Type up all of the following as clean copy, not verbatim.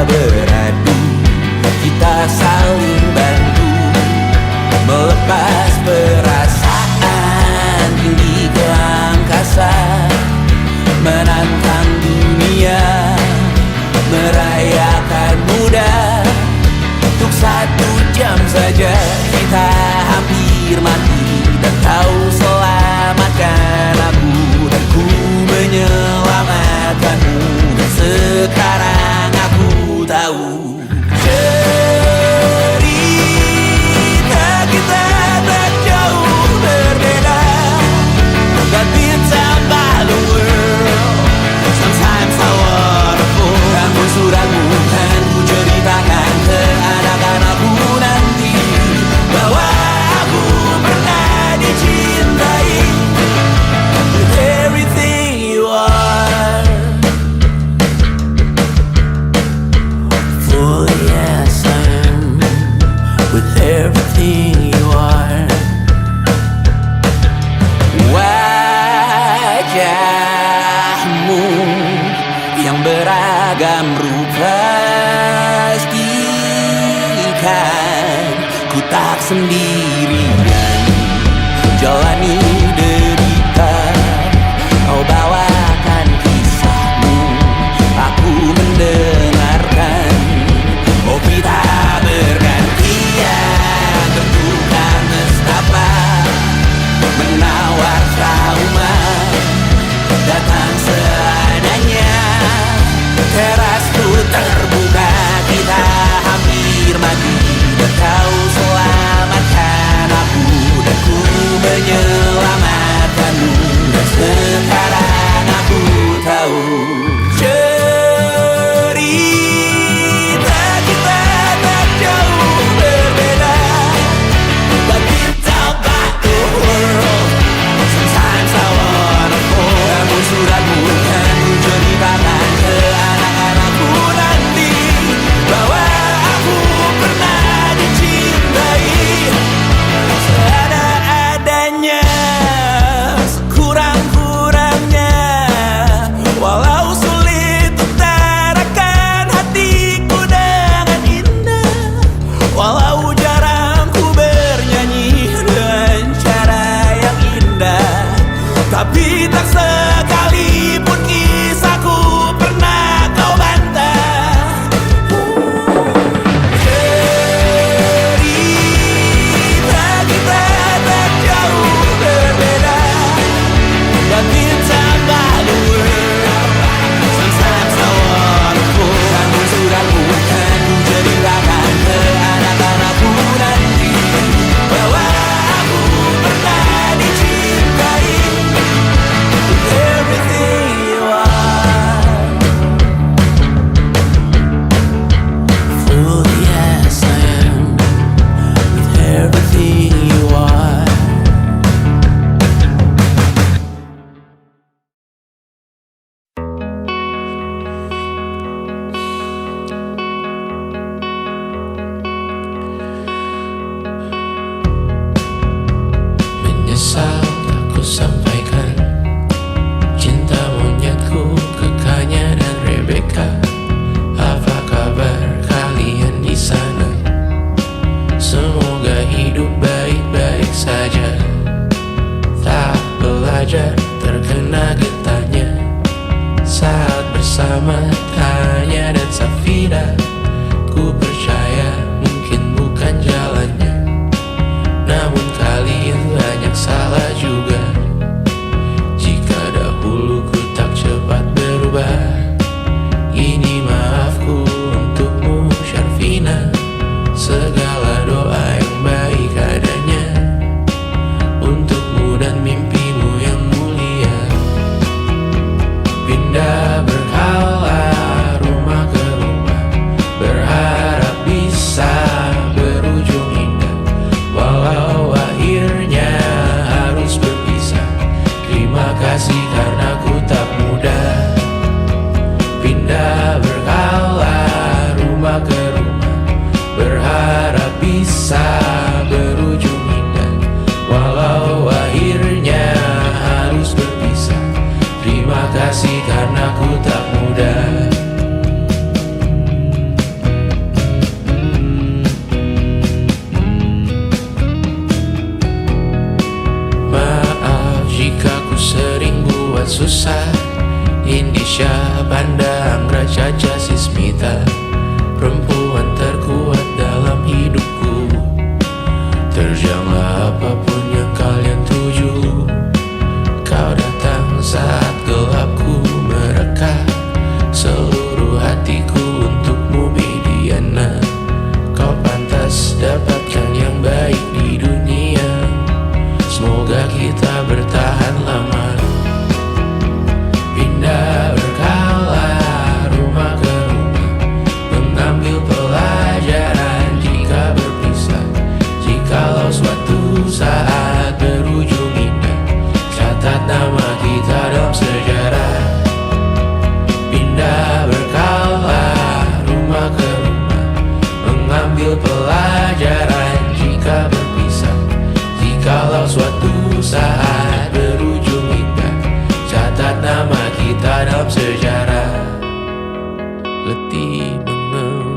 beradu, kita saling bantu melepas perasaan tinggi ke angkasa, menantang dunia, merayakan muda. Untuk 1 jam saja kita hampir mati, dan kau selamatkan aku, dan ku menyelamatkanmu. Dan sekarang aku tahu cerita kita tak jauh berbeda. But it's about the world. Sometimes I wanna fall. Namun suratmu kan ku ceritakan ke anak-anakku nanti, bahwa aku pernah dicintai with everything you are. For yes, I am with everything you are. Wajahmu yang beragam rupa pastikan ku tak sendirian jalani derita. Kau bawakan kisahmu, aku mendengarkan. Oh, kita bergantian bertukar nestapa, menawar trauma datang seadanya. Terasku terbuka, kita hampir mati, dan kau selamatkan aku, dan ku menyelamatkanmu. Dan sekarang aku tahu cerita kita tak jauh berbeda. But it's about the world. Sometimes I wanna fall. Namun suratmu kan ku ceritakan ke anak-anakku nanti, bahwa aku pernah dicintai seada-adanya, sekurang-kurangnya. Walau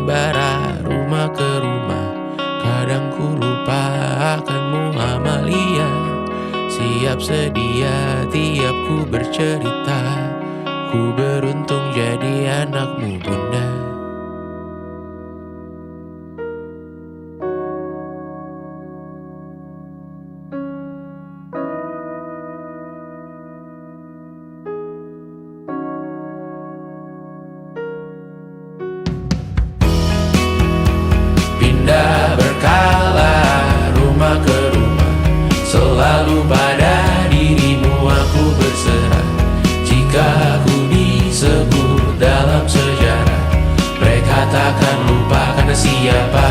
bara rumah ke rumah. Kadang ku lupa akanmu Amalia. Siap sedia tiap ku bercerita. Ku beruntung jadi anakmu bunda. Pindah berkala rumah ke rumah, selalu pada dirimu aku berserah. Jika ku disebut dalam sejarah, mereka takkan lupa karena siapa.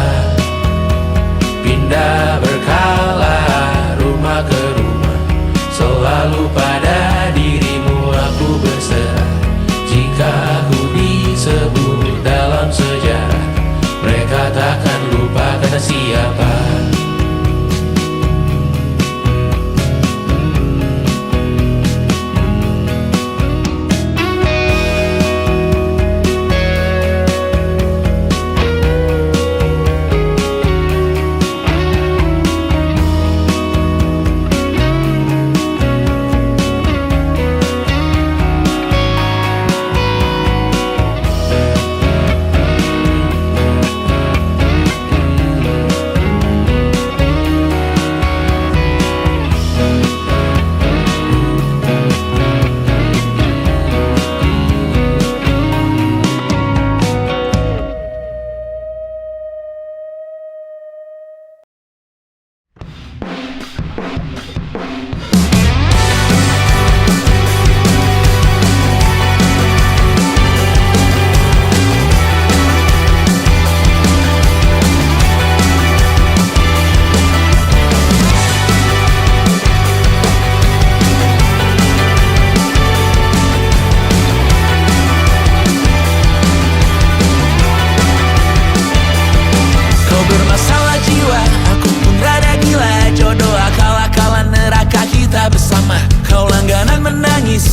Pindah berkala rumah ke rumah, selalu pada dirimu aku berserah. Jika ku disebut dalam sejarah, mereka takkan lupa karena siapa.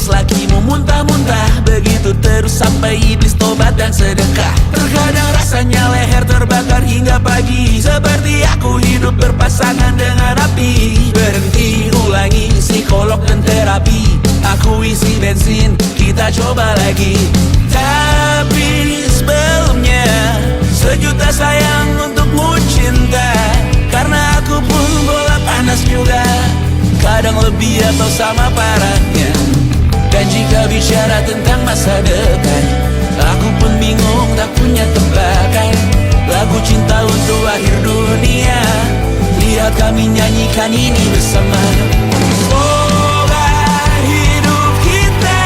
Lakimu muntah-muntah, begitu terus sampai iblis tobat dan sedekah. Terkadang rasanya leher terbakar hingga pagi, seperti aku hidup berpasangan dengan api. Berhenti, ulangi psikolog dan terapi. Aku isi bensin, kita coba lagi. Tapi sebelumnya, sejuta sayang untukmu cinta. Karena aku pun bola panas juga, kadang lebih atau sama parahnya. Dan jika bicara tentang masa depan, aku pun bingung tak punya tebakan. Lagu cinta untuk akhir dunia, lihat kami nyanyikan ini bersama. Semoga hidup kita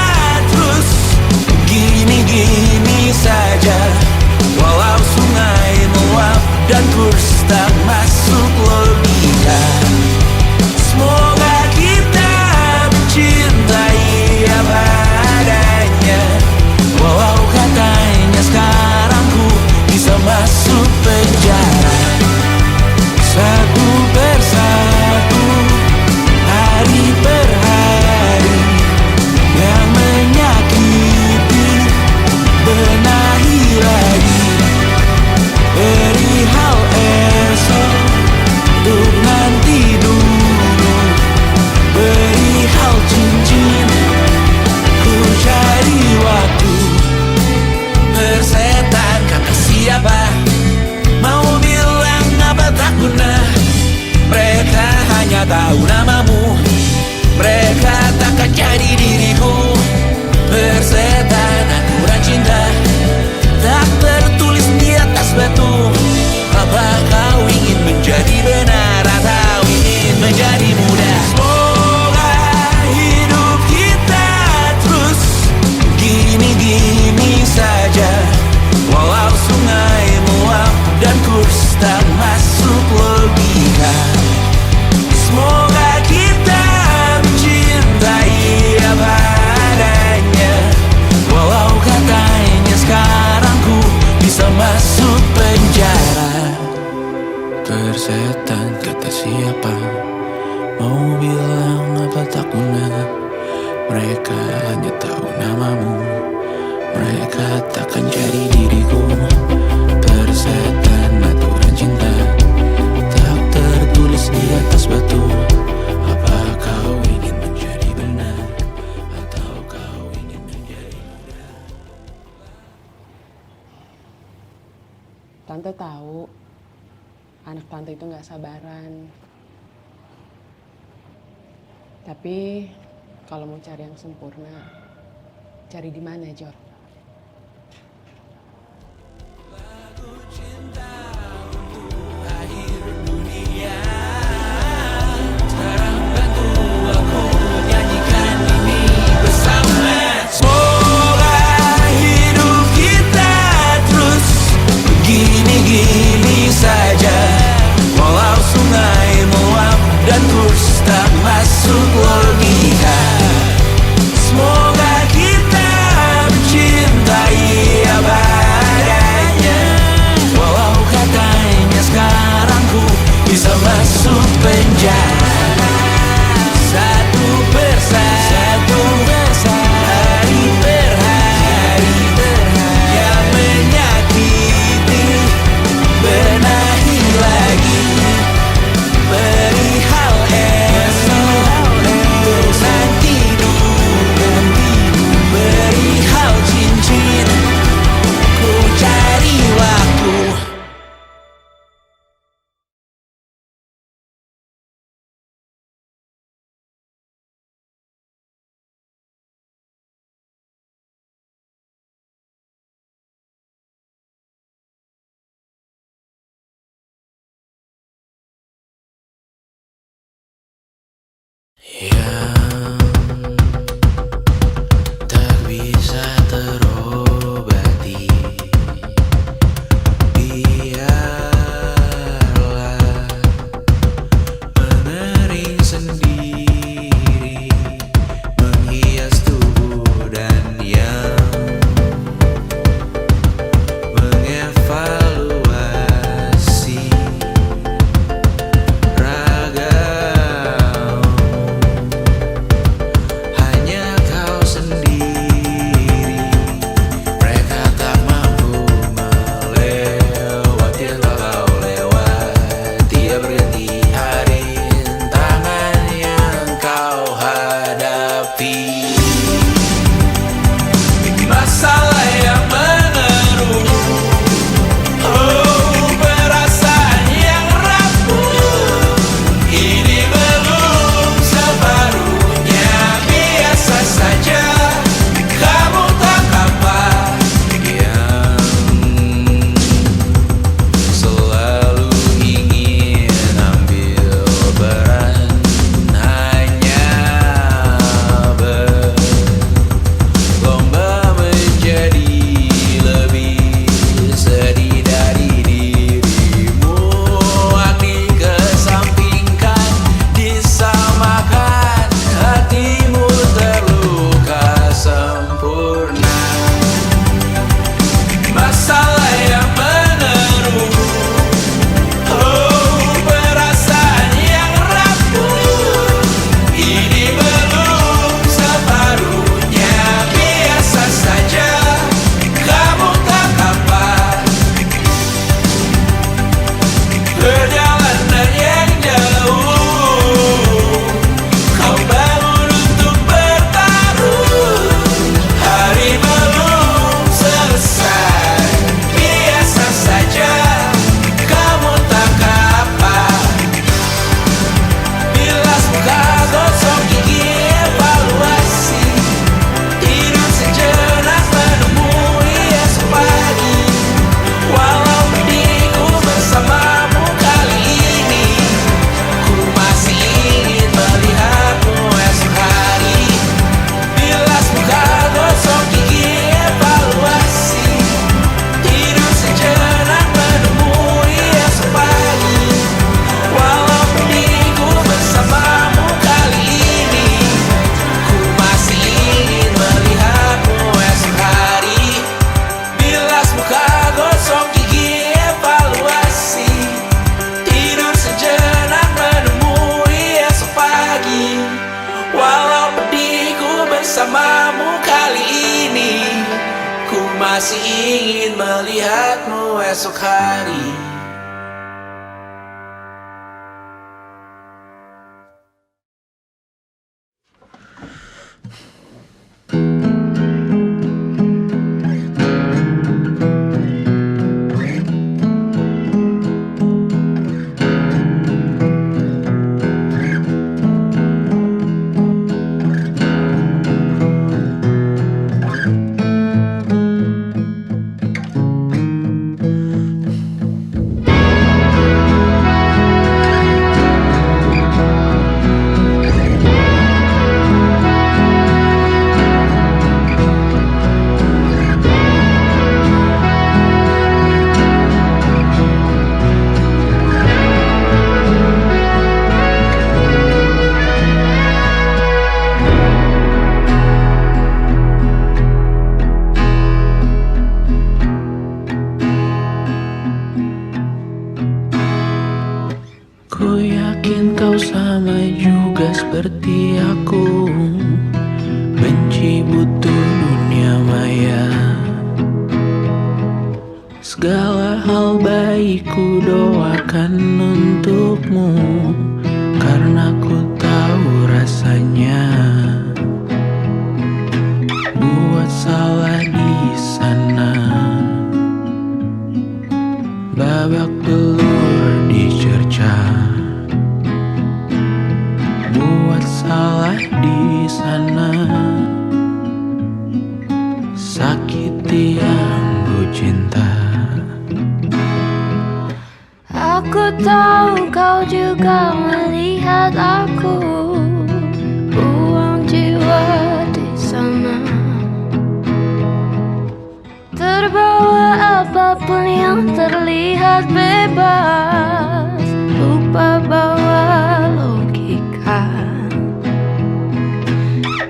terus gini-gini saja, walau sungai meluap dan kurs tak masuk logika. Semoga kita mencintai apa adanya, walau katanya sekarang ku bisa masuk penjara. Satu persatu, hari per hari, yang menyakiti benahi lagi. Perihal esok, untuk nanti dulu. Perihal cincin, ku cari waktu. Persetan kata siapa, mau bilang apa tak guna. Mereka hanya tahu namamu, mereka takkan jadi diriku. Persetan aturan cinta, tak tertulis di atas batu. Apa kau ingin menjadi benar atau ingin menjadi muda? Semoga hidup kita terus gini-gini saja, walau sungai meluap dan kurs tak masuk logika. Semoga kita mencintai apa adanya, walau katanya sekarang ku bisa masuk penjara. Persetan kata siapa, mau bilang apa tak guna. Mereka hanya tahu namamu, mereka takkan jadi diriku. Tante tahu anak tante itu nggak sabaran. Tapi kalau mau cari yang sempurna, cari di mana, Jor? Gini-gini saja, walau sungai meluap dan terus tak masuk logika. Semoga kita mencintai apa adanya, walau katanya sekarang ku bisa masuk penjara. Satu persatu, hari per hari, yang menyakiti benahi lagi, perihal esok urusan tidur, perihal cincin ku cari waktu. Yang tak bisa terobati, biarlah mengering sendiri, menghias tubuh dan yang mengevaluasi raga. Hanya kau sendiri, mereka tak mampu melewati walau lewat tiap berganti hari, tangan yang kau hadapi. Masalah yang mengeruh, oh perasaan yang rapuh, ini belum separuhnya. Biasa saja, kamu tak apa yang selalu ingin ambil peran, hanya berlomba menjadi lebih sedih dari dirimu. Dikesampingkan, disamakan, hatimu terluka sempurna. Masalah yang meneru, oh perasaan yang rapuh, ini belum separuhnya. Biasa saja, kamu tak apa. Perjalanan yang jauh, kau bangun untuk bertaruh. Hari belum selesai, biasa saja, kamu tak apa. Bilas muka, gosok gigi, evaluasi, tidur sejenak, menemui esok pagi. Walau pedihku bersamamu kali ini, ku masih ingin melihatmu esok hari. Bilas muka, gosok gigi, evaluasi, tidur sejenak, menemui esok pagi. Walau pedihku bersamamu kali ini, ku masih ingin melihatmu esok hari. Bilas muka, gosok gigi, evaluasi, tidur sejenak, menemui esok pagi. Walau pedihku bersamamu kali ini, ku masih ingin melihatmu esok hari. Aku yakin kau sama juga seperti aku, benci butuh dunia maya. Segala hal baik ku doakan untukmu, karena ku tahu rasanya buat salah di sana. Babak belur dicerca, buat salah di sana. Sakiti yang ku cinta. Aku tahu kau juga melihat aku, buang jiwa di sana. Terbawa apapun yang terlihat bebas, lupa bawa logika.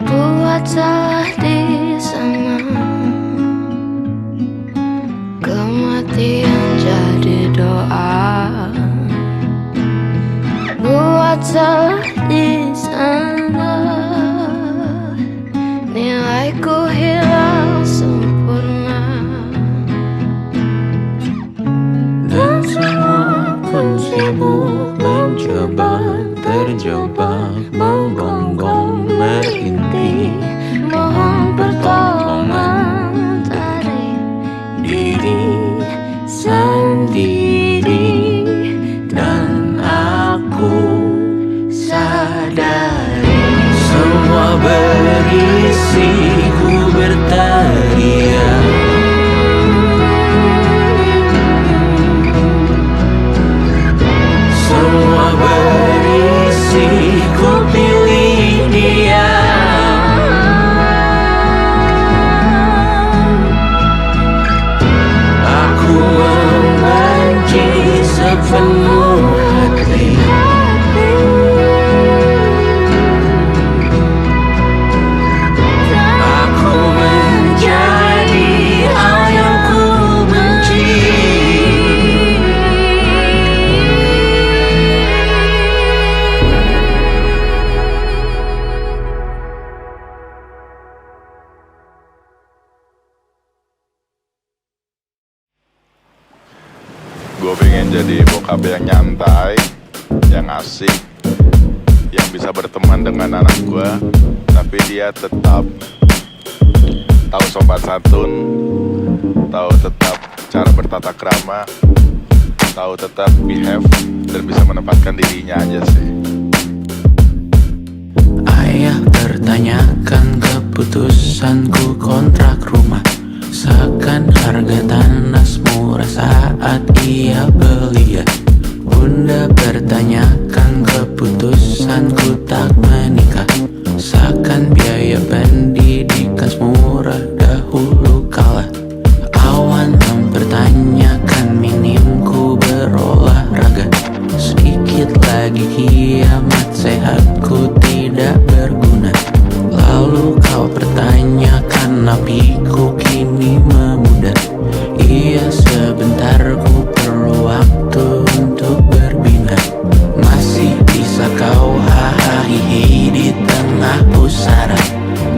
Buat salah di sana, kematian jadi doa. Buat salah di sana, nilaiku hilang sempurna. Dan semua pun sibuk mencoba, terjebak, menggonggong, merintih. Mohon pertolongan dari Diri sendiri, dan aku sadari semua berisi ku berteriak. Semua berisi ku pilih dia. Aku membenci sepenuh hati. Aku menjadi hal yang ku benci. Gue pengen jadi bokap yang nyantai, yang asik, yang bisa berteman dengan anak gue, tapi dia tetap tahu sopan santun, tahu tetap cara bertata krama, tahu tetap behave, dan bisa menempatkan dirinya aja sih. Ayah pertanyakan keputusanku kontrak rumah, seakan harga tanah murah saat ia beli ya. Bunda bertanyakan keputusanku tak menikah, seakan biaya pendidikan murah dahulu kala. Awan mempertanyakan minimku berolahraga, sedikit lagi kiamat sehatku tidak berguna. Lalu kau pertanyakan napiku kini memudar. Iya sebentar ku perlu waktu untuk berbina. Masih bisa kau hahaha di tengah pusara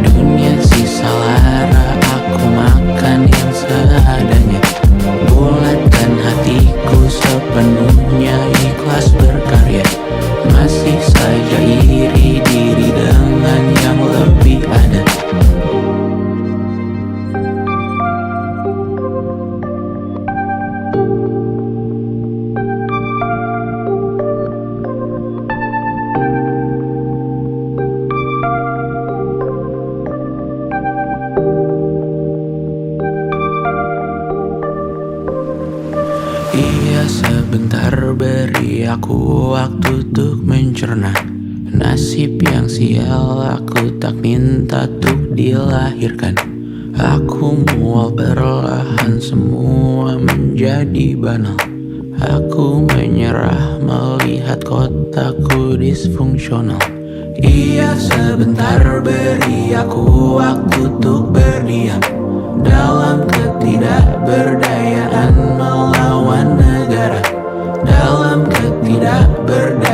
dunia sisa lara. Aku makan yang seadanya, bulatkan hatiku sepenuhnya ikhlas berkarya. Masih saja iri diri dengan yang lebih ada. Iya sebentar beri aku waktu untuk mencerna. Nasib yang sial aku tak minta untuk dilahirkan. Aku mual perlahan semua menjadi banal. Aku menyerah melihat kotaku disfungsional. Iya sebentar beri aku waktu untuk berdiam dalam ketidakberdayaan melawan negara, dalam ketidakberdayaan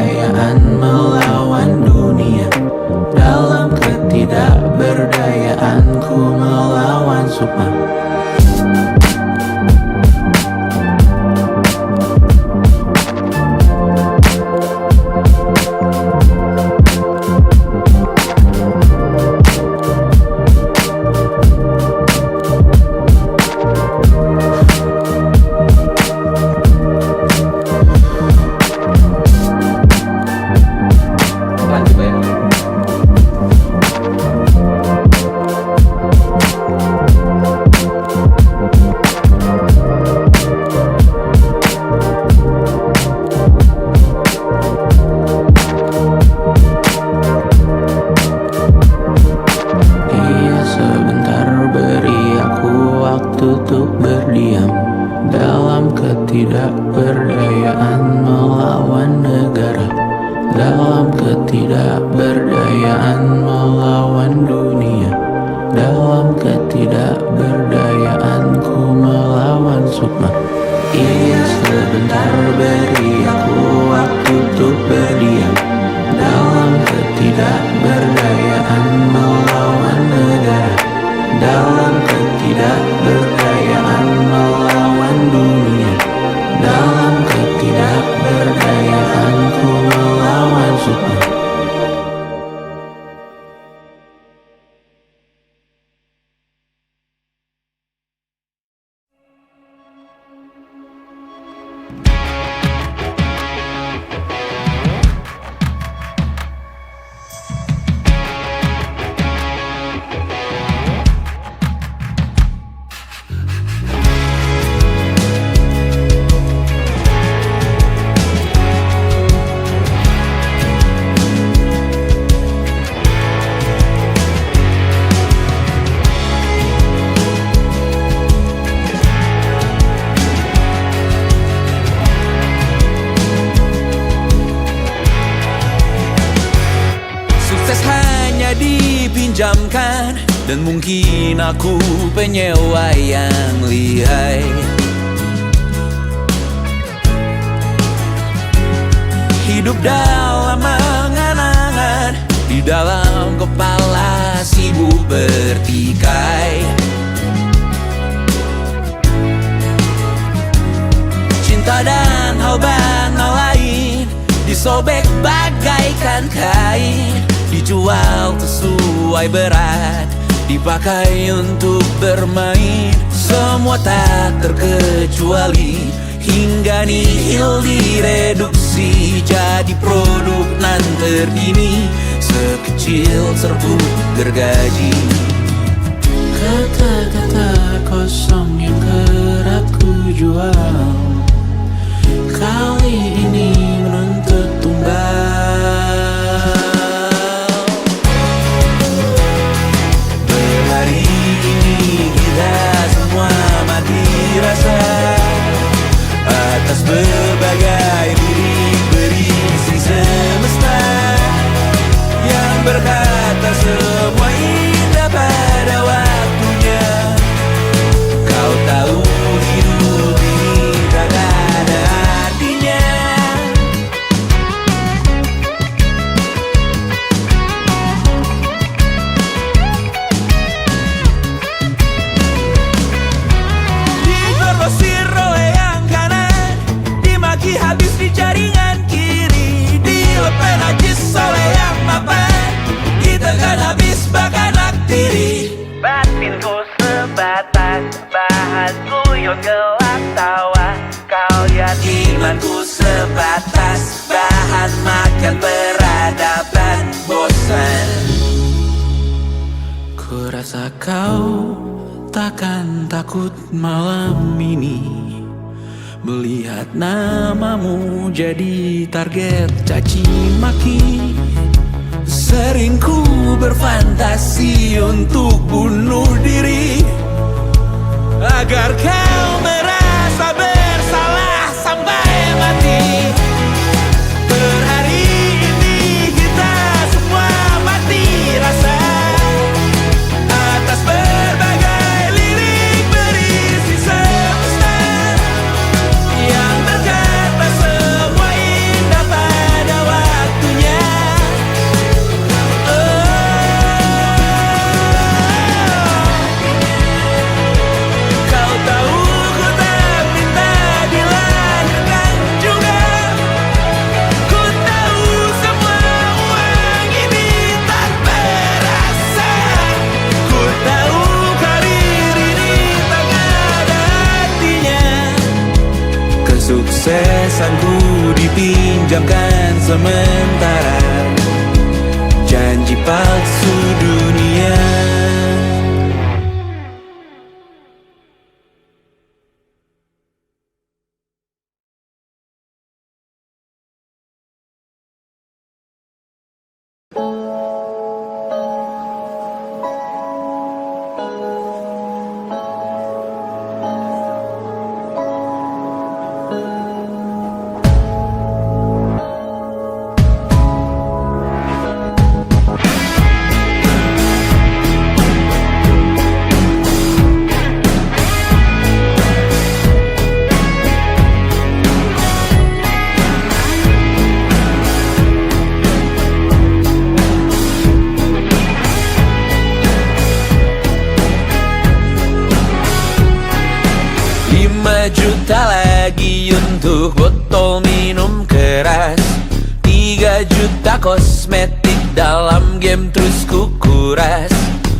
ketidakberdayaan melawan negara, dalam ketidakberdayaan melawan dunia, dalam ketidakberdayaanku melawan sukma. Ingin sebentar beri aku waktu untuk berdiam, dalam ketidakberdayaan melawan negara, dalam ketidakberdayaan melawan dunia, dalam ketidakberdayaanku melawan sukma. Dipinjamkan dan mungkin aku penyewa yang lihai. Hidup dalam angan-angan, di dalam kepala sibuk bertikai. Cinta dan hal banal lain disobek bagaikan kain, dijual sesuai berat, dipakai untuk bermain. Semua tak terkecuali hingga nihil direduksi jadi produk nan terdini, sekecil serbuk gergaji. Kata-kata kosong yang kerap ku jual kali ini menuntut tumbal. Hari ini kita semua mati rasa atas berbagai lirik berisi semesta yang berkata semua indah pada waktunya. Kau tahu hidup ini tak ada artinya. Habis di jaringan kiri, dilepen najis oleh yang mapan, ditekan habis bahkan aktiri. Batinku sebatas bahan guyon gelap tawa, kau lihat imanku sebatas bahan makan peradaban bosan. Ku rasa kau takkan takut malam ini melihat namamu jadi target caci maki. Sering ku berfantasi untuk bunuh diri agar kau merasa bersalah sampai mati. Per hari ini kita semua mati rasa atas berbagai lirik berisi semesta yang berkata semua indah pada waktunya. Kau tahu ku tak minta dilahirkan juga. Ku tahu semua uang ini tak berasa. Ku tahu karir ini tak ada artinya. Kesuksesanku dipinjamkan sementara, janji palsu dunia. Juta lagi untuk botol minum keras, 3 juta kosmetik dalam game terus ku kuras.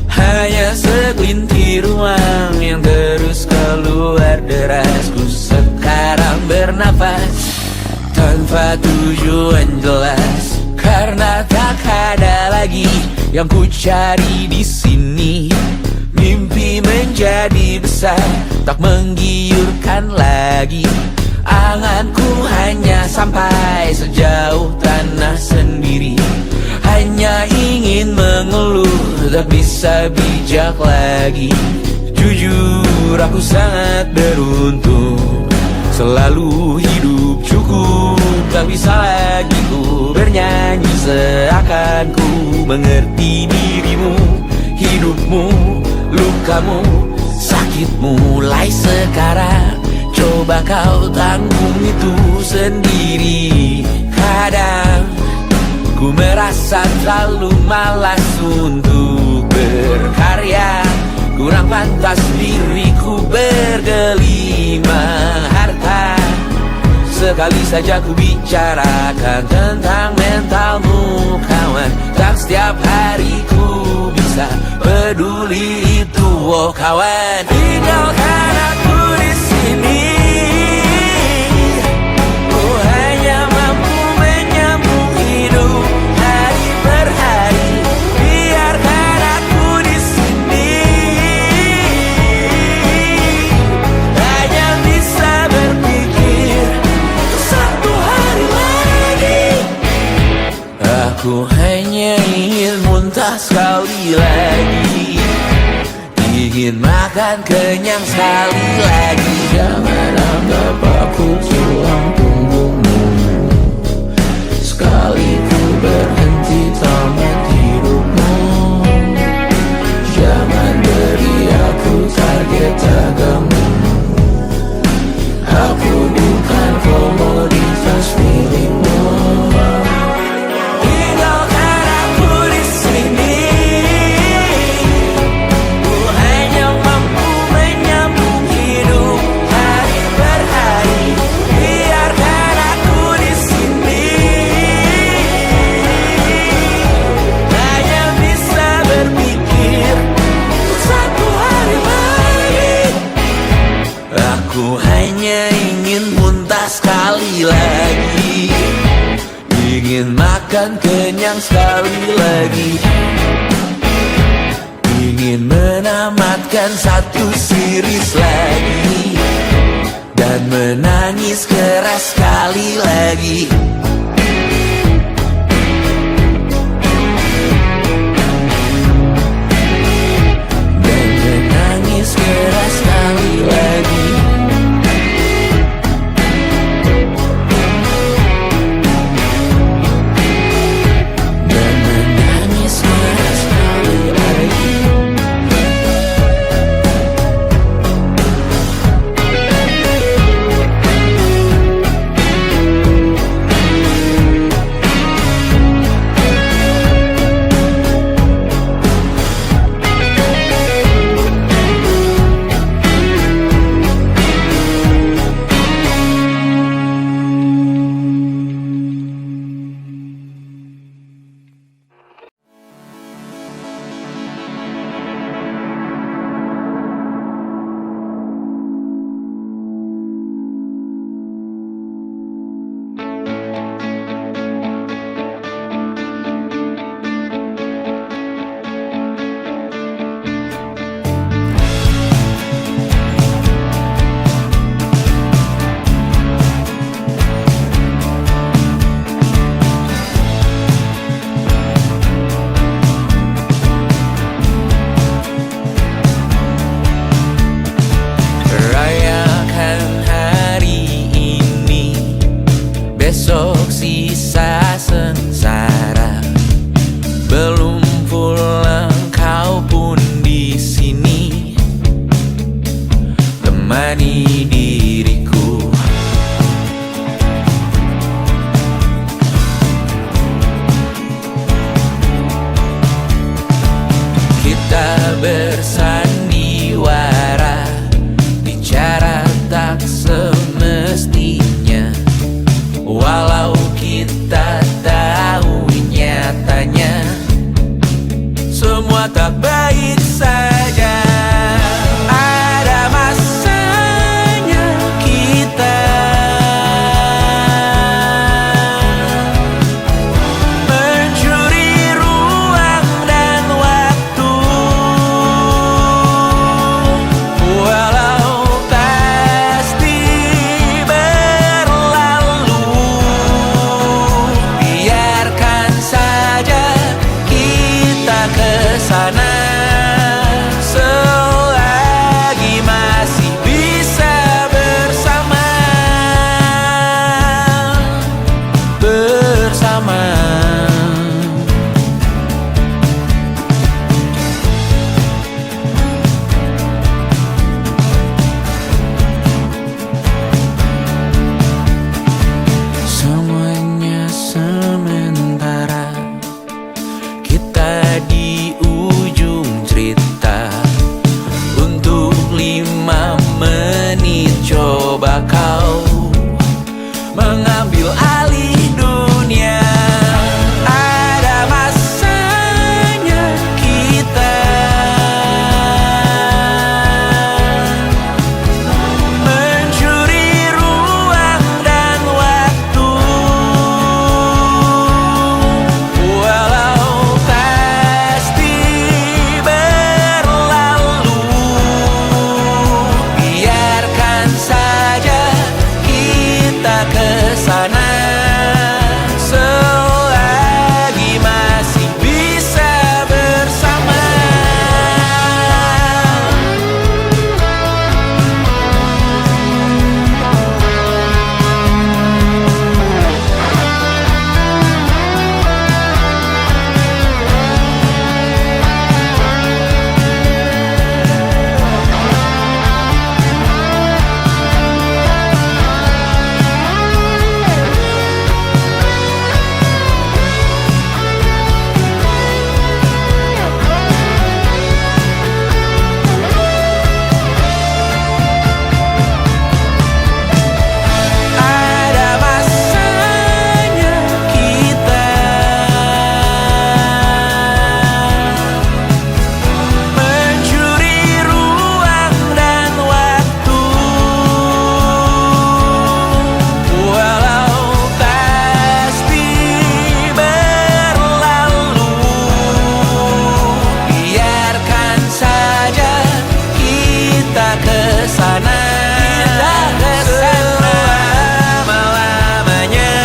Hanya segelintir uang yang terus keluar deras. Ku sekarang bernafas tanpa tujuan jelas, karena tak ada lagi yang ku cari di sini. Mimpi menjadi besar, tak menggiurkan lagi. Anganku hanya sampai sejauh tanah sendiri. Hanya ingin mengeluh, tak bisa bijak lagi. Jujur aku sangat beruntung, selalu hidup cukup. Tak bisa lagi ku bernyanyi seakan ku mengerti dirimu. Hidupmu, lukamu, sakitmu mulai sekarang. Coba kau tanggung itu sendiri. Kadang ku merasa terlalu malas untuk berkarya. Kurang pantas diriku bergelima harta. Sekali saja ku bicarakan tentang mentalmu kawan. Tak setiap hari ku bisa peduli itu, oh kawan. Tinggalkan aku di sini. Ku hanya mampu menyambung hidup hari per hari. Biarkan aku di sini. Hanya bisa berpikir untuk satu hari lagi. Aku hanya ingin muntah sekali lagi, ingin makan kenyang sekali lagi. Jangan anggap aku tulang punggungmu. Sekali ku berhenti tamat hidupmu. Jangan beri aku target daganmu. Aku bukan komoditas milikmu. Tinggalkan aku di sini. Ku hanya mampu menyambung hidup hari per hari. Biarkan aku di sini. Hanya bisa berpikir untuk satu hari lagi. Aku hanya ingin muntah sekali lagi, ingin makan kenyang sekali lagi, ingin menamatkan satu series lagi, dan menangis keras sekali lagi. Dan menangis keras sekali lagi. Dan menangis keras sekali lagi. kita ke sana selagi masih bisa bersama. Ada masanya kita mencuri ruang dan waktu, walau pasti berlalu. Biarkan saja kita ke sana, selama-lamanya,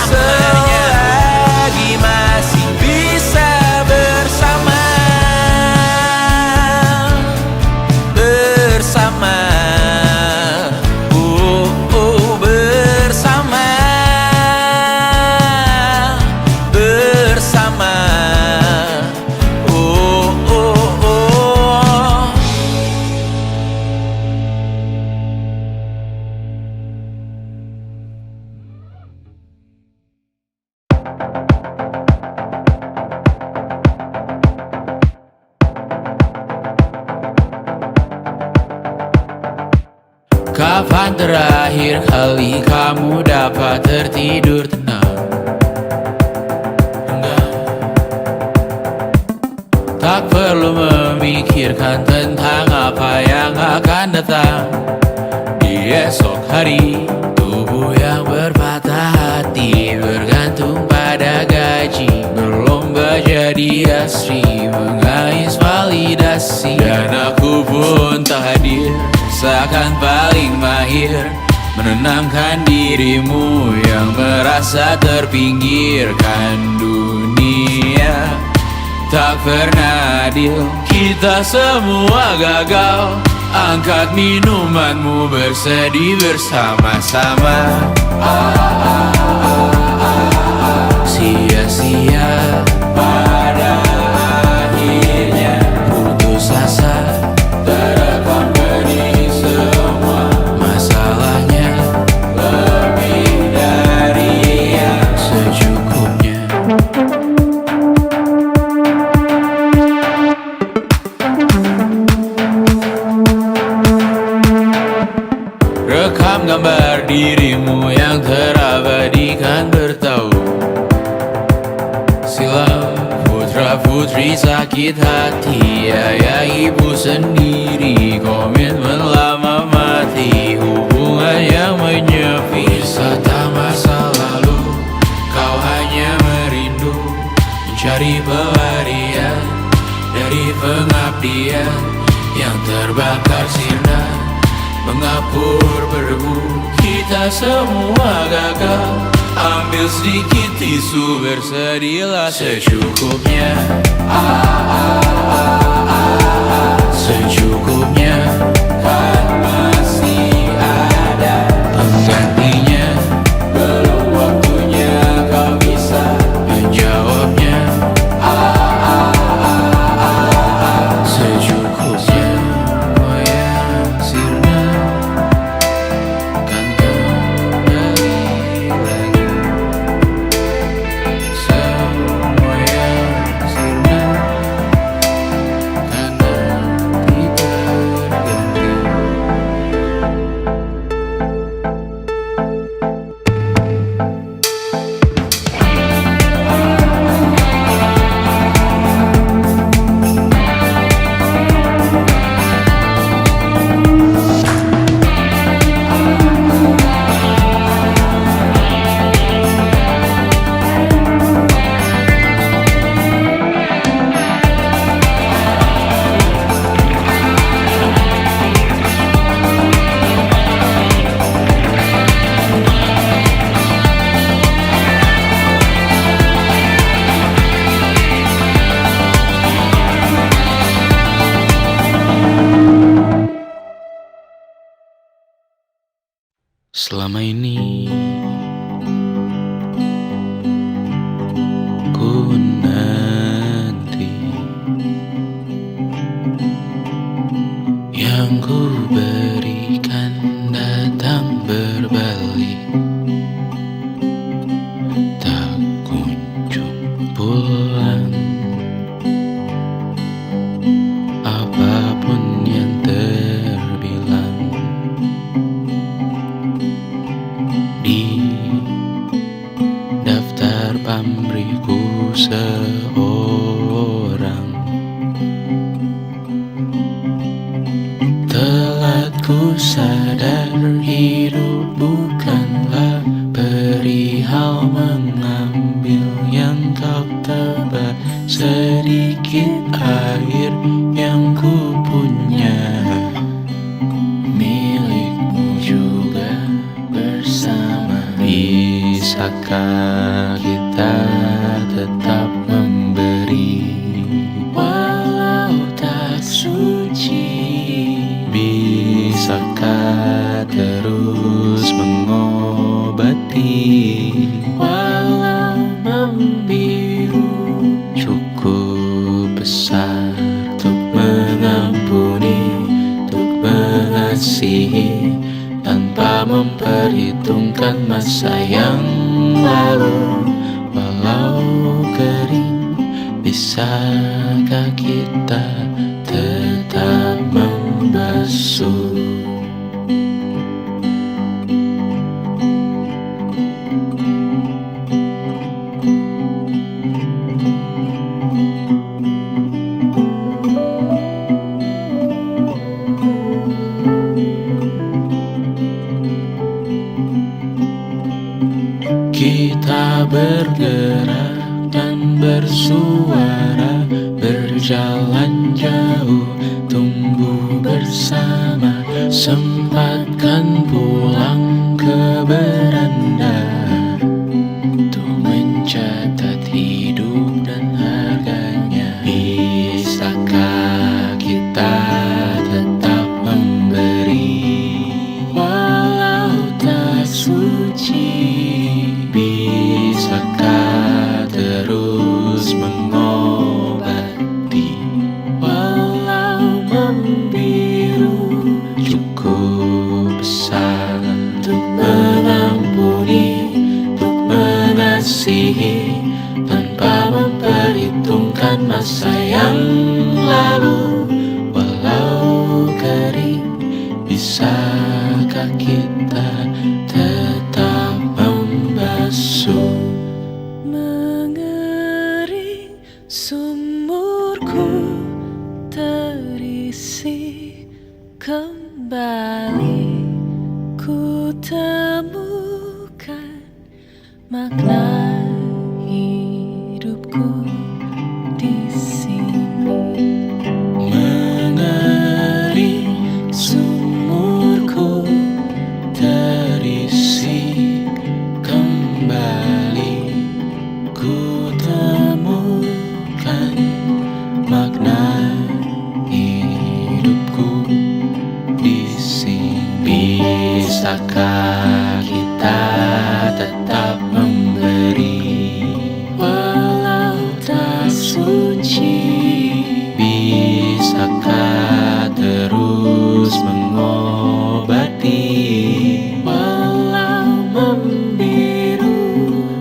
selagi masih bisa bersama, bersama, bersama, bersama, Kapan terakhir kali kamu dapat tertidur tenang? Enggak. Tak perlu memikirkan tentang apa yang akan datang di esok hari. Tubuh yang berpatah hati bergantung pada gaji, berlomba jadi asri, mengais validasi. Dan aku pun tak hadir, seakan paling mahir menenangkan dirimu yang merasa terpinggirkan dunia. Tak pernah adil, kita semua gagal. Angkat minumanmu, bersedih bersama-sama. Sia-sia pada akhirnya putus asa, terekam benih semua. Masalahnya lebih dari yang secukupnya. Rekam gambar dirimu yang terabadikan bertahun silam. Putra-putri sakit hati, ayah ibu sendiri, komitmen lama mati, hubungan yang menyepi. Wisata masa lalu, kau hanya merindu, mencari pelarian dari pengabdian yang terbakar sinar, mengapur berdebu. Kita semua gagal. Ambil sedikit tisu, bersedihlah secukupnya. Secukupnya, kan masih ada penggantinya. Belum waktunya kau bisa menjawabnya. Secukupnya, wayang sirna kan kembali lagi. Semua yang sirna kan nanti terganti. Selama ini ku nanti yang ku berikan datang berbalik, tak kunjung pulang. Apapun yang terbilang di daftar pamrihku seorang, telah ku sadar hidup bukanlah perihal mengambil yang kau tebak. Sedikit air yang ku punya milikmu juga bersama. Bisakah kita tetap memberi walau tak suci? Bisakah terus mengobati walau membiru? Cukup besar untuk mengampuni, untuk mengasihi tanpa memperhitungkan masa yang lalu. Walau kering, bisakah kita tetap membasuh? Kita bergerak dan bersuara, berjalan jauh, tumbuh bersama. Sempatkan pulang ke beranda untuk mencatat hidup dan harganya. Bisakah kita tetap memberi walau tak suci? Bisakah terus mengobati walau membiru? Cukup besar untuk mengampuni, untuk mengasihi tanpa memperhitungkan masa yang lalu. Walau kering, bisakah kita tetap membasuh? Mengering sumurku terisi kembali, ku temukan makna hidupku di sini. Mengering sumurku terisi kembali, ku temukan makna hidupku di sini. Bisakah kita tetap memberi walau tak suci? Bisakah terus mengobati walau membiru?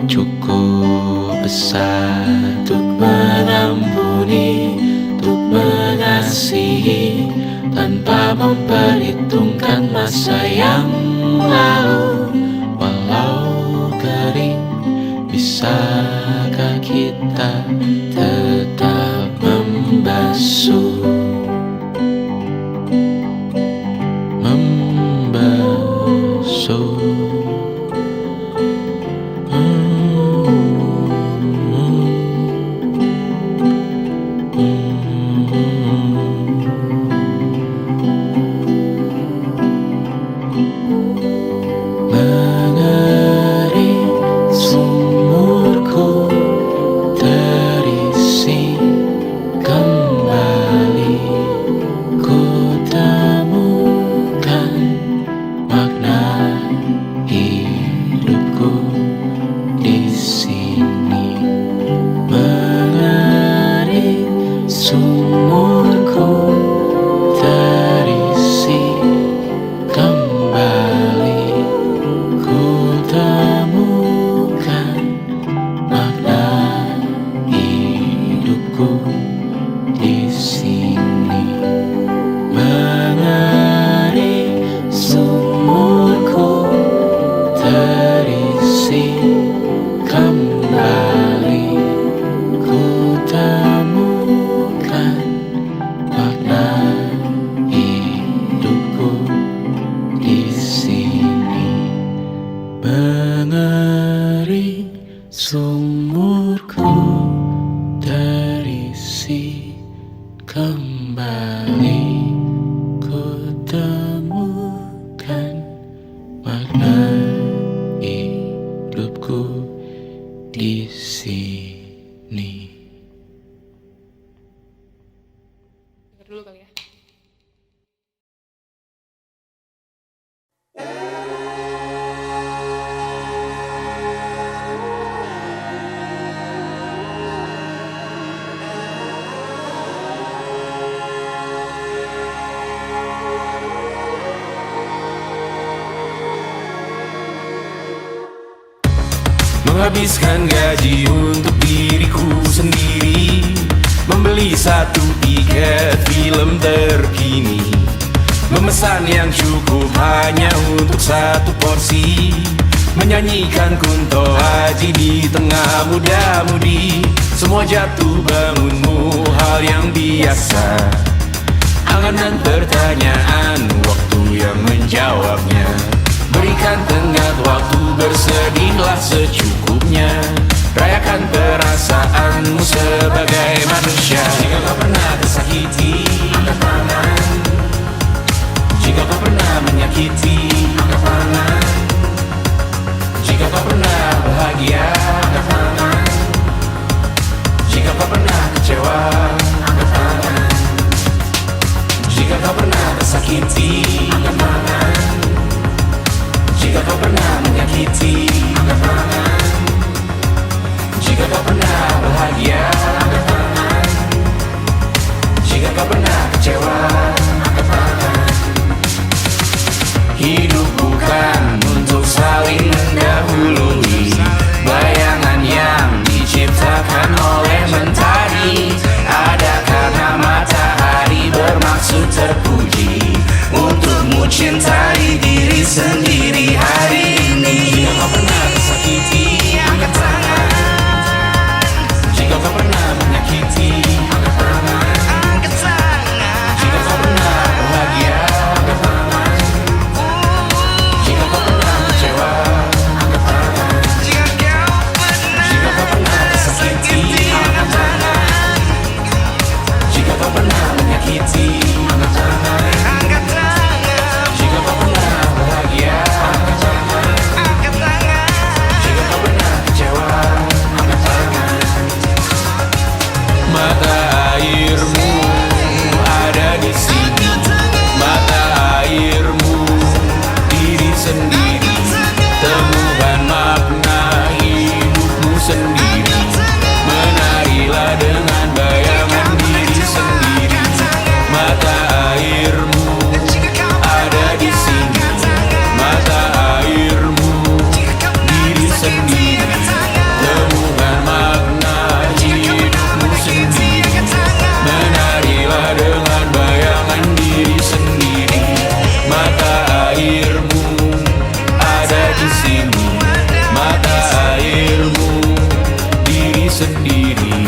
Cukup besar untuk mengampuni, untuk mengasihi tanpa memperhitungkan masa yang lalu. Walau kering, bisakah kita tetap membasuh? Membasuh. Mengering sumurku mengering sumurku terisi kembali, ku temukan makna hidupku di sini. Dengar dulu kali ya. Menghabiskan gaji untuk diriku sendiri, membeli satu tiket film terkini, memesan yang cukup hanya untuk satu porsi, menyanyikan Kunto Aji di tengah muda-mudi. Semua jatuh bangunmu hal yang biasa, angan dan pertanyaan, waktu yang menjawabnya. Berikan tenggat waktu, bersedihlah secukupnya, rayakan perasaanmu sebagai manusia. Jika kau pernah tersakiti, angkat tangan. Jika kau pernah menyakiti, angkat tangan. Jika kau pernah bahagia, angkat tangan. Jika kau pernah kecewa, angkat tangan. Jika kau pernah tersakiti, angkat tangan. Jika kau pernah menyakiti, angkat tangan. Jika kau pernah bahagia, angkat tangan. Jika kau pernah kecewa, angkat tangan. Hidup bukan untuk saling mendahului, bayangan yang diciptakan oleh mentari ada karena matahari bermaksud terpuji, untukmu cintai diri sendiri hari ini. Jika kau pernah tersakiti, angkat tangan. Jika kau pernah menyakiti, angkat tangan. Jika kau pernah bahagia, angkat tangan. Jika kau pernah kecewa, angkat tangan. Jika kau pernah tersakiti, angkat tangan. Jika kau pernah menyakiti, angkat tangan. Jika kau pernah bahagia, angkat tangan. Jika kau pernah kecewa, angkat tangan. Mata airmu ada di sini, mata airmu diri sendiri, temukan makna hidupmu sendiri, menarilah dengan bayangan diri sendiri. Mata airmu ada di sini, mata airmu diri sendiri, temukan makna hidupmu sendiri, menarilah dengan bayangan diri sendiri. Mata airmu ada di sini, mata airmu diri sendiri,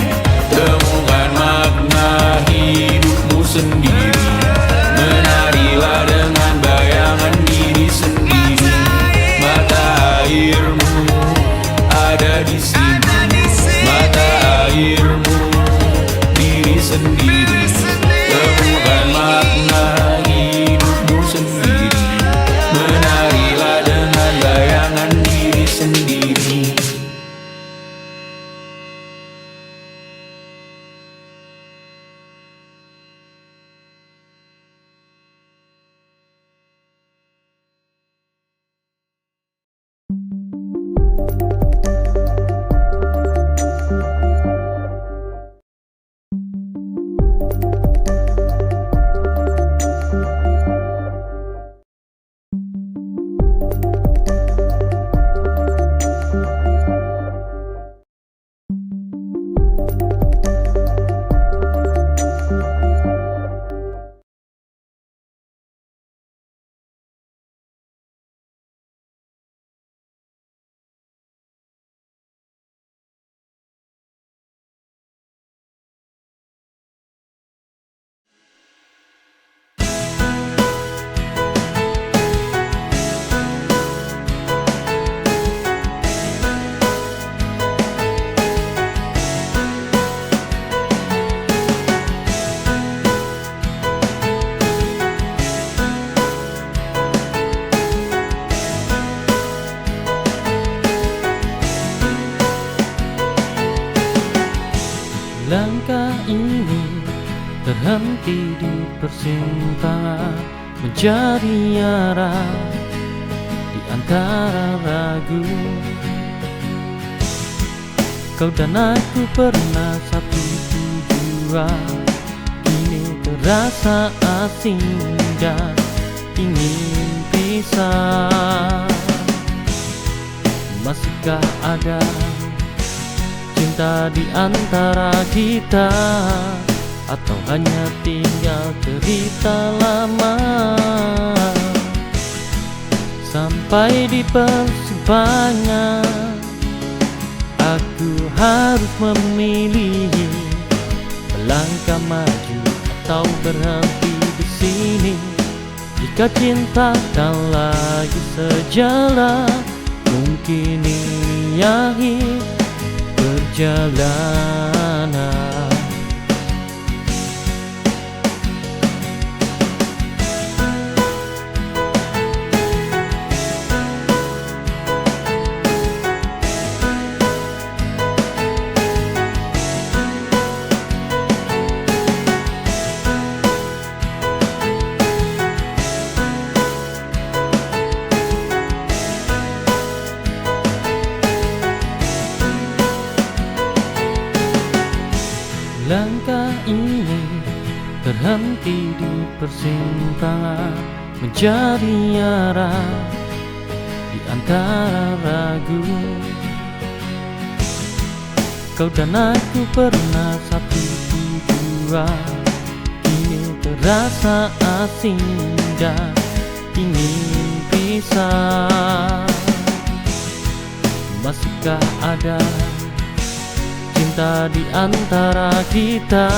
temukan makna hidupmu sendiri, menarilah dengan bayangan diri sendiri. Mata airmu ada di sini, mata airmu diri sendiri, temukan makna hidupmu sendiri, menarilah dengan bayangan diri sendiri. berhenti di persimpangan, menjadi arah di antara ragu. Kau dan aku pernah satu tujuan, kini terasa asing dan ingin pisah. Masihkah ada cinta di antara kita, atau hanya tinggal cerita lama? Sampai di persimpangan, aku harus memilih melangkah maju atau berhenti di sini. Jika cinta tak lagi sejalan, mungkin ini akhir perjalanan. Langkah ini terhenti di persimpangan, menjadi arah di antara ragu. Kau dan aku pernah satu tujuan, kini terasa asing dan ingin pisah. Masihkah ada cinta di antara kita,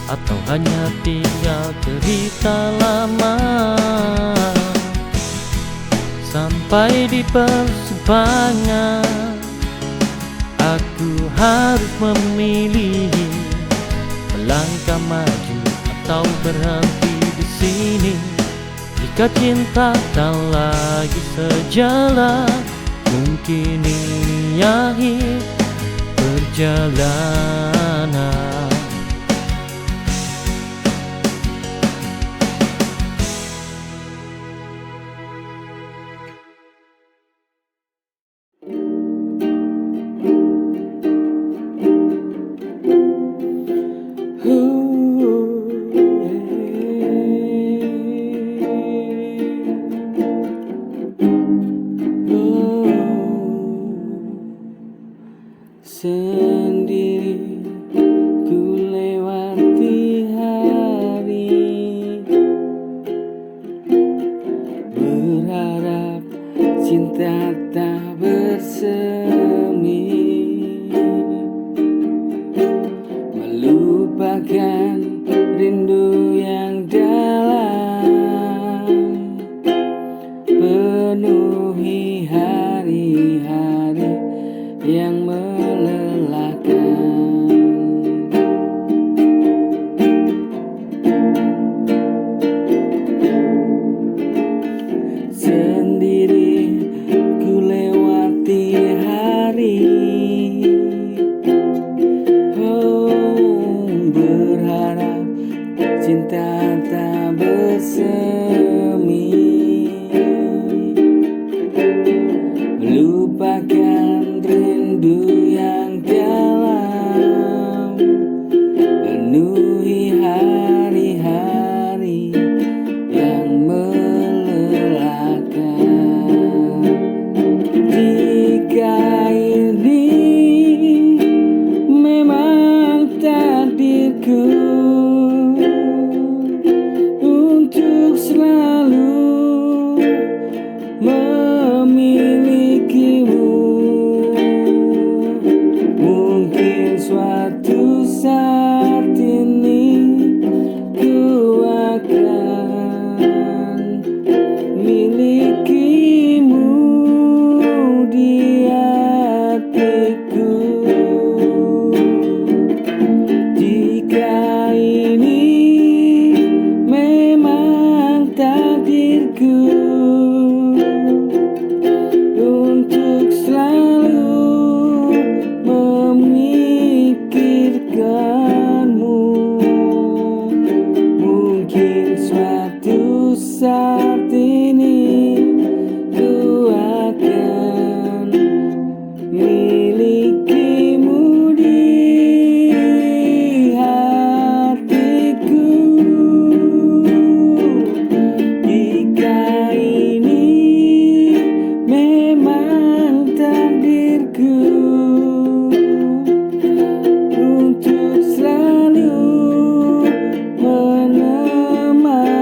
atau hanya tinggal cerita lama? Sampai di persimpangan, aku harus memilih melangkah maju atau berhenti di sini. Jika cinta tak lagi sejalan, mungkin ini akhir perjalanan. Sendiri ku lewati hari, berharap cinta tak bersemi, melupakan rindu yang dalam, penuhi hari-hari yang melelahkan. Sendiri ku lewati hari, berharap cinta tak bersemi, melupakan rindu yang dalam, penuhi hari-hari yang melelahkan. Jika ini memang takdirku untuk selalu memilikimu, tentang takdirku untuk selalu menemanimu.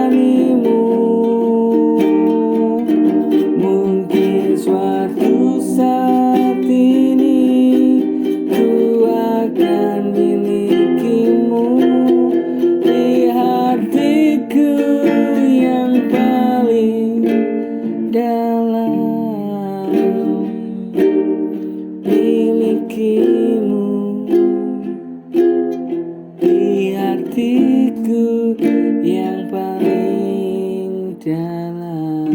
Mungkin suatu saat ini ku akan milikimu di hatiku yang paling dalam. Milikimu di hatiku yang paling dalam.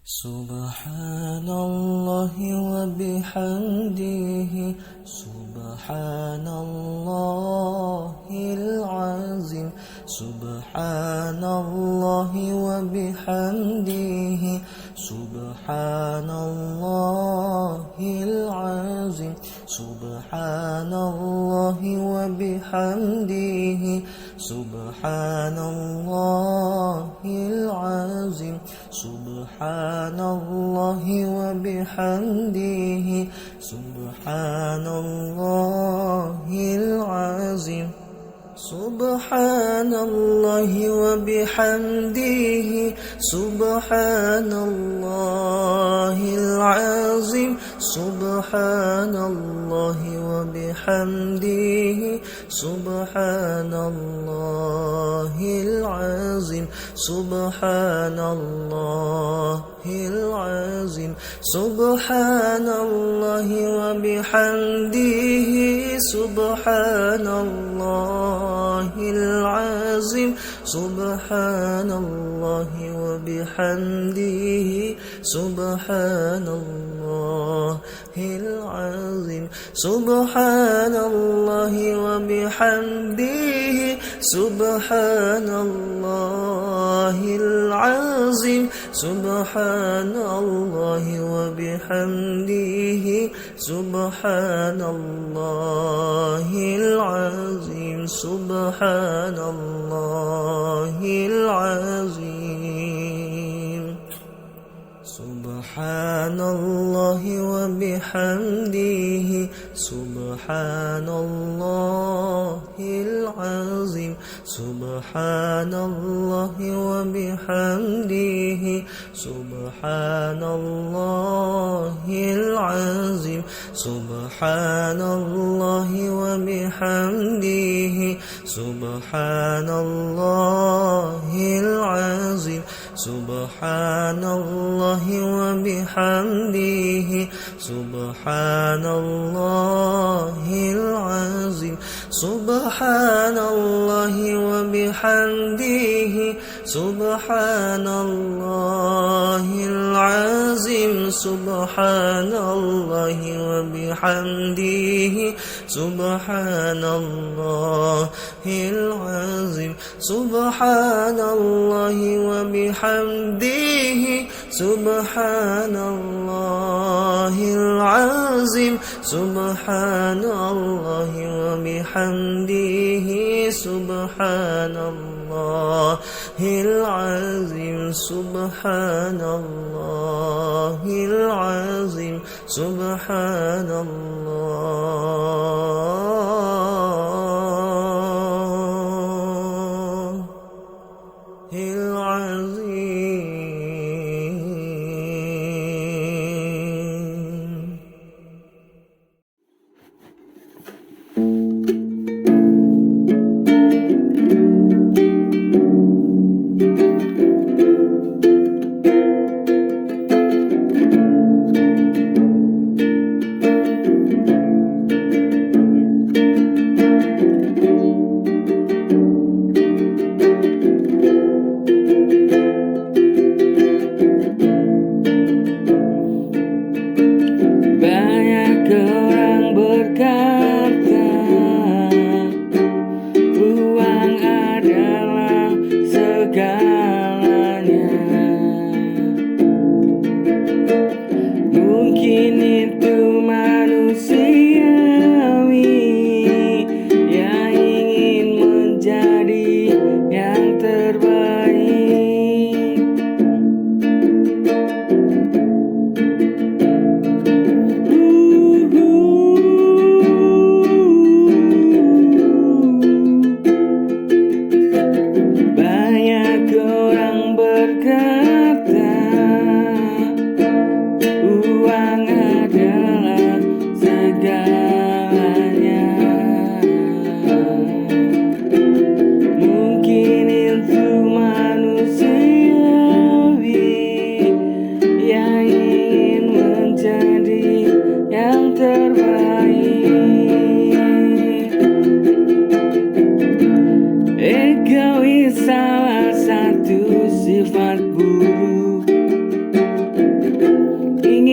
Subhanallahi wa bihamdihi, subhanallahil azim, subhanallahi wa bihamdihi, subhanallahil azim, subhanallahi wa bihamdihi, subhanallahil azim, subhanallahi wa bihamdihi, subhanallahil azim, subhanallahi wa bihamdihi, subhanallahil azim, subhanallahi wa bihamdihi, subhanallahil azim, subhanallahil azim, subhanallahi wa bihamdihi, subhanallahil azim, subhanallahi wa bihamdihi, subhanallahil azim, subhanallahi wa bihamdihi, subhanallahil azim, subhanallahi wa bihamdihi, subhanallahil azim, subhanallahil azim, subhanallahi wa bihamdihi, subhanallahil azim, subhanallahi wa bihamdihi, subhanallahil azim, subhanallahi wa bihamdihi, subhanallahil azim, subhanallahi wa bihamdihi, subhanallahil azim, subhanallahi wa bihamdihi, subhanallahil azim, subhanallahi wa bihamdihi, subhanallahil azim, subhanallahi wa bihamdihi, subhanallahil azim, subhanallahi wa bihamdihi, subhanallahil azim, subhanallahil azim, subhanallahil azim.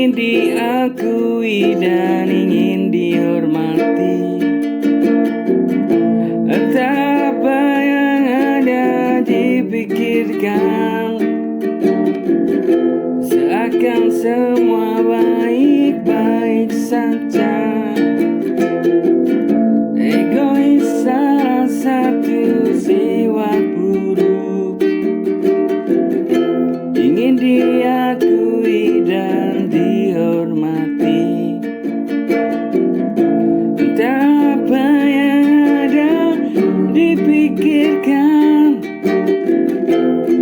ingin diakui dan ingin dihormati. Entah apa yang ada dipikirkan, seakan semua baik-baik saja. Egois salah satu sifat buruk, ingin diakui dan dihormati. Entah apa yang ada dipikirkan,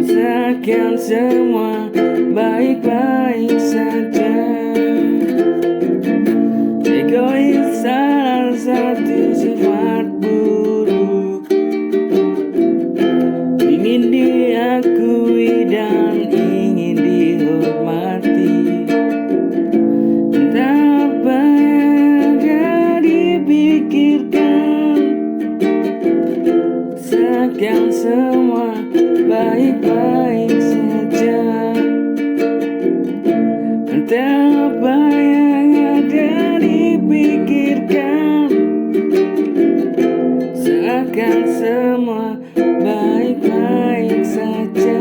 seakan semua baik-baik saja. Egois salah satu sifat buruk, ingin diakui dan ingin dihormati. Entah apa yang ada dipikirkan, seakan semua baik-baik saja. Entah apa yang ada dipikirkan, seakan semua baik-baik saja.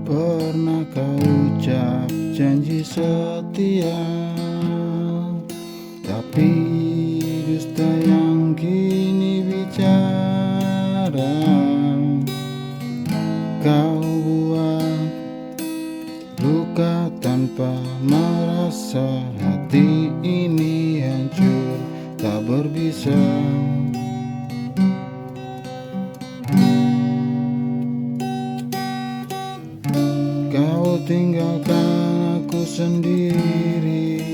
Pernah kau ucap janji setia, tapi dusta yang kini bicara. suara kau buat luka tanpa merasa. Hati ini hancur tak berbisa. Kau tinggalkan aku sendiri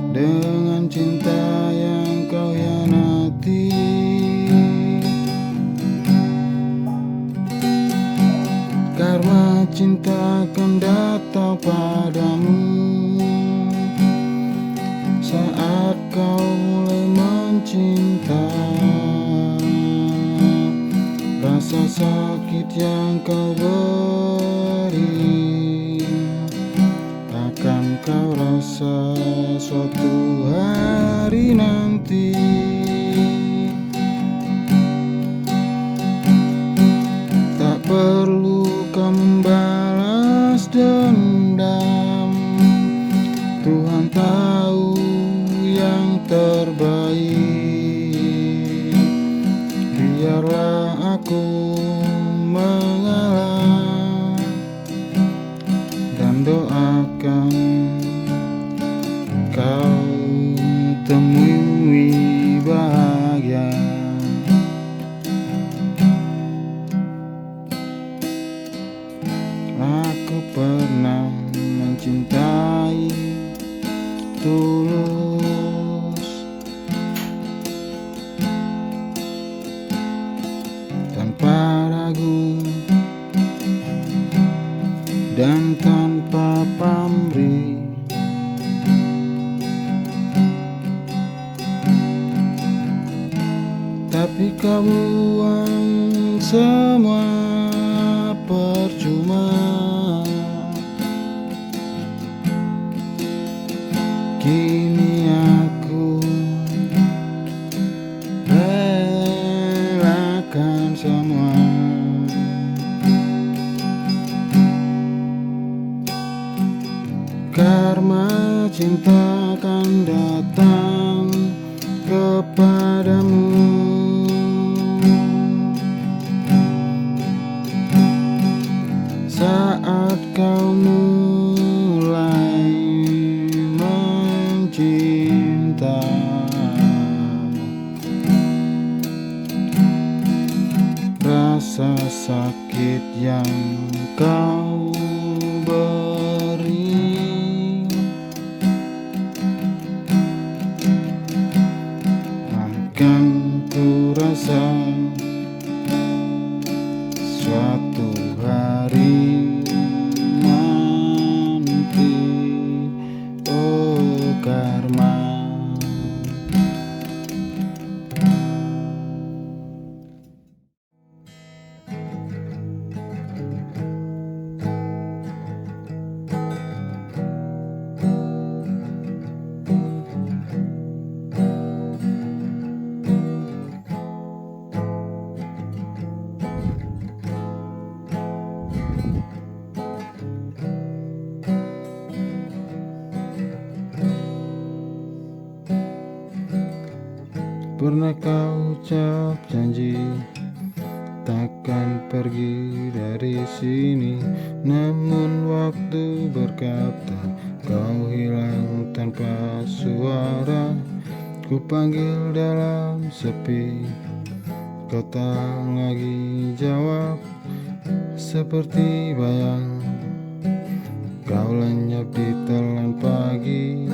dengan cinta yang kau hianati. Karena cinta akan datang padamu saat kau mulai mencinta. Rasa sakit yang kau beri akan kau rasa suatu hari nanti. Tak perlu kau membalas dendam, Tuhan tahu yang terbaik. Biarlah aku mengalah dan doakan kau temui bahagia. Aku pernah mencintai tulus tanpa ragu dan tanpa pamrih. Tapi kau buang semua percuma. Kini aku relakan semua. Karena cinta akan datang kepadamu saat kau mulai mencinta. Rasa sakit yang kau beri akan ku rasa suatu hari nanti. Oh karma. Pernah kau ucap janji takkan pergi dari sini, namun waktu berkata kau hilang tanpa suara. Ku panggil dalam sepi, kau tak lagi jawab. Seperti bayang kau lenyap di telan pagi.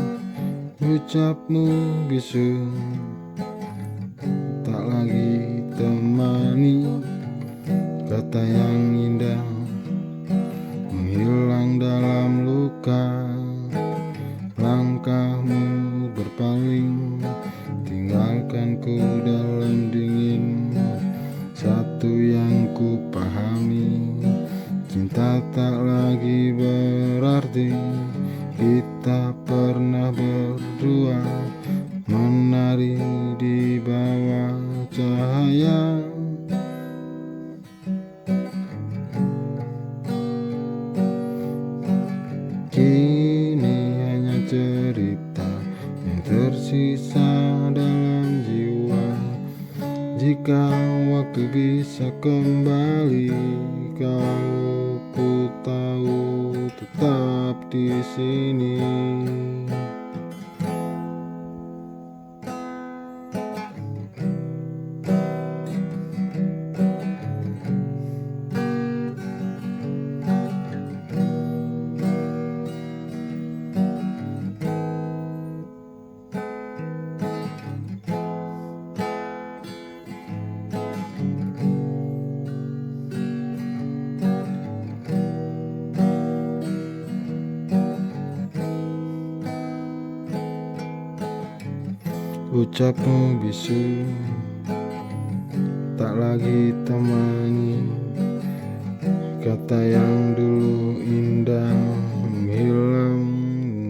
Ucapmu bisu tak lagi temani. Kata yang indah menghilang dalam luka. Langkahmu berpaling, tinggalkan ku dalam dingin. Satu yang ku pahami, cinta tak lagi berarti. Kita pernah berdua menari di bawah cahaya. Kini hanya cerita yang tersisa dalam jiwa. Jika waktu bisa kembali, kau ku tahu tetap di sini. Ucapmu bisu tak lagi temani, kata yang dulu indah menghilang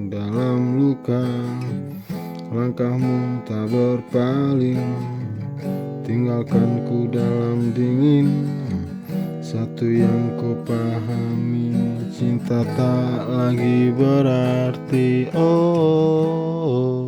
dalam luka. Langkahmu tak berpaling, tinggalkan ku dalam dingin. Satu yang ku pahami, cinta tak lagi berarti. Oh,